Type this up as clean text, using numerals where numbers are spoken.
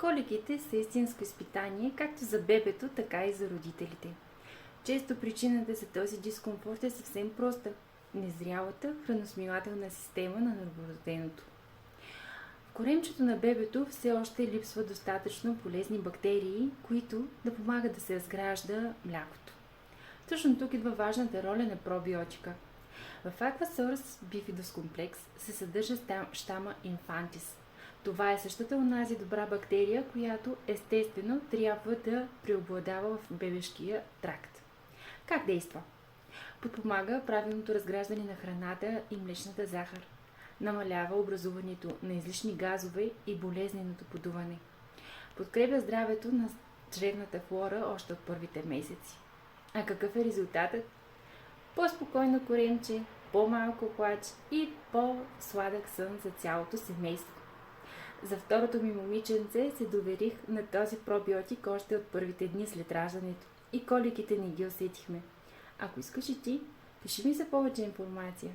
Коликите са истинско изпитание както за бебето, така и за родителите. Често причината за този дискомфорт е съвсем проста – незрялата храносмилателна система на новороденото. В коремчето на бебето все още липсват достатъчно полезни бактерии, които да помагат да се разгражда млякото. Точно тук идва важната роля на пробиотика. В Aquasource Bifidus Complex се съдържа щама Infantis. Това е същата онази добра бактерия, която естествено трябва да преобладава в бебешкия тракт. Как действа? Подпомага правилното разграждане на храната и млечната захар. Намалява образуването на излишни газове и болезненото подуване. Подкрепя здравето на чревната флора още от първите месеци. А какъв е резултатът? По-спокойно коремче, по-малко плач и по-сладък сън за цялото семейство. За второто ми момиченце се доверих на този пробиотик още от първите дни след раждането и коликите не ги усетихме. Ако искаш и ти, пиши ми за повече информация.